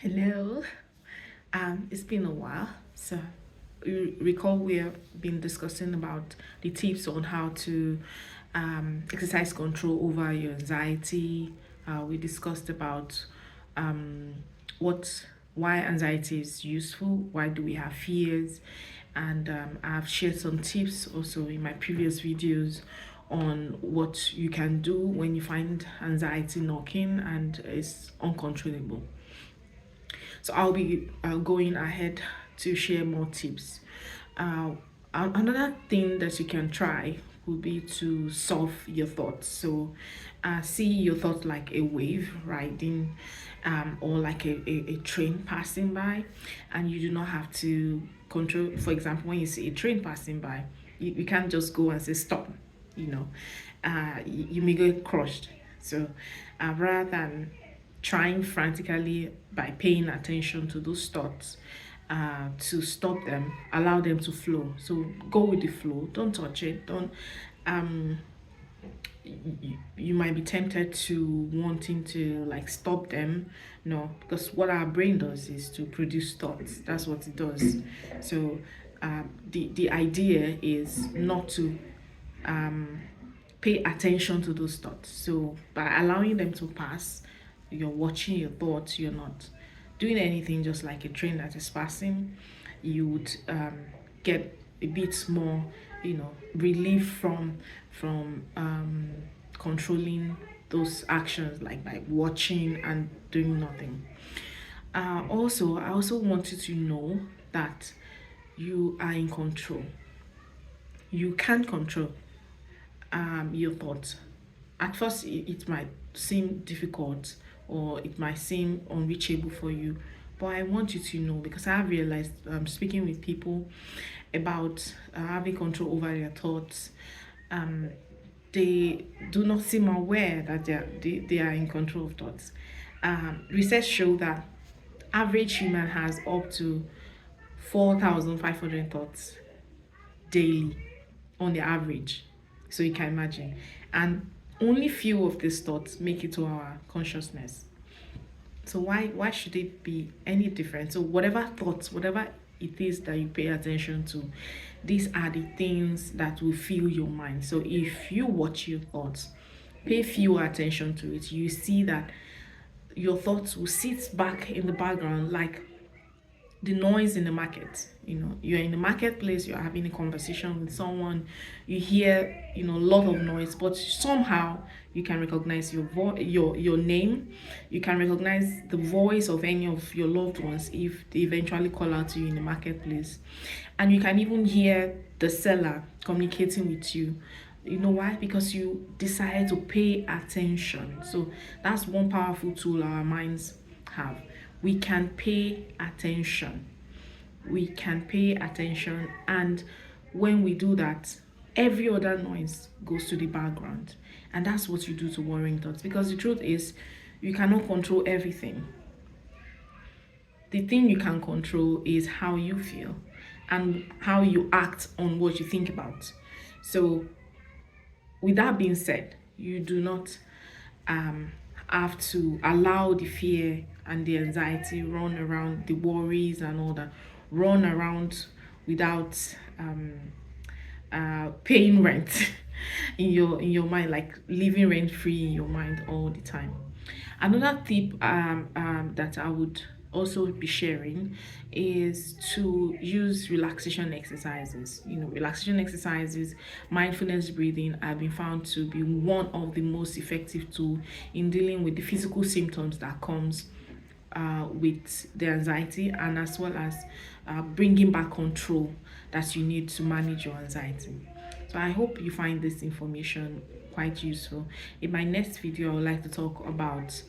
Hello. It's been a while. So, you recall we have been discussing about the tips on how to exercise control over your anxiety. We discussed about um, what why anxiety is useful. Why do we have fears? And I've shared some tips also in my previous videos on what you can do when you find anxiety knocking and it's uncontrollable. So I'll be going ahead to share more tips. Uh, Another thing that you can try would be to solve your thoughts. So see your thoughts like a wave riding or like a train passing by, and you do not have to control. For example, when you see a train passing by, you can't just go and say stop, you know, you may get crushed. So rather than trying frantically by paying attention to those thoughts to stop them, allow them to flow. So go with the flow, don't touch it, don't um you might be tempted to wanting to like stop them. No, because what our brain does is to produce thoughts. That's what it does. So the idea is not to um pay attention to those thoughts. So by allowing them to pass, you're watching your thoughts, you're not doing anything, just like a train that is passing. You would get a bit more, relief from controlling those actions, like by watching and doing nothing. I also want you to know that you are in control. You can control your thoughts. At first, it might seem difficult or it might seem unreachable for you, but I want you to know, because I have realized speaking with people about having control over their thoughts, um, they do not seem aware that they are in control of thoughts. Research show that average human has up to 4,500 thoughts daily on the average. So you can imagine. And only few of these thoughts make it to our consciousness. So why should it be any different? So whatever thoughts, whatever it is that you pay attention to, these are the things that will fill your mind. So if you watch your thoughts, pay fewer attention to it, you see that your thoughts will sit back in the background like the noise in the market. You're in the marketplace, you're having a conversation with someone, you hear a lot of noise, but somehow you can recognize your name, you can recognize the voice of any of your loved ones if they eventually call out to you in the marketplace, and you can even hear the seller communicating with you. You know why? Because you decided to pay attention. So that's one powerful tool our minds have. We can pay attention. We can pay attention, and when we do that, every other noise goes to the background. And that's what you do to worrying thoughts, because the truth is, you cannot control everything. The thing you can control is how you feel and how you act on what you think about. So with that being said, you do not um, have to allow the fear and the anxiety run around, the worries and all that run around without paying rent in your mind, like living rent free in your mind all the time. Another tip that I would also be sharing is to use relaxation exercises. Relaxation exercises, mindfulness breathing have been found to be one of the most effective tools in dealing with the physical symptoms that comes with the anxiety, and as well as bringing back control that you need to manage your anxiety. So I hope you find this information quite useful. In my next video, I would like to talk about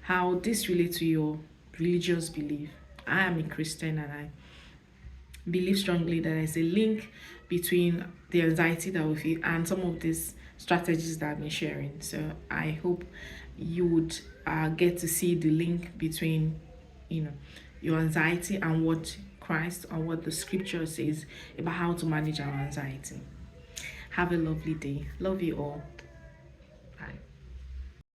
how this relates to your religious belief. I am a Christian, and I believe strongly that there's a link between the anxiety that we feel and some of these strategies that I've been sharing. So I hope you would get to see the link between, your anxiety and what Christ or what the scripture says about how to manage our anxiety. Have a lovely day. Love you all.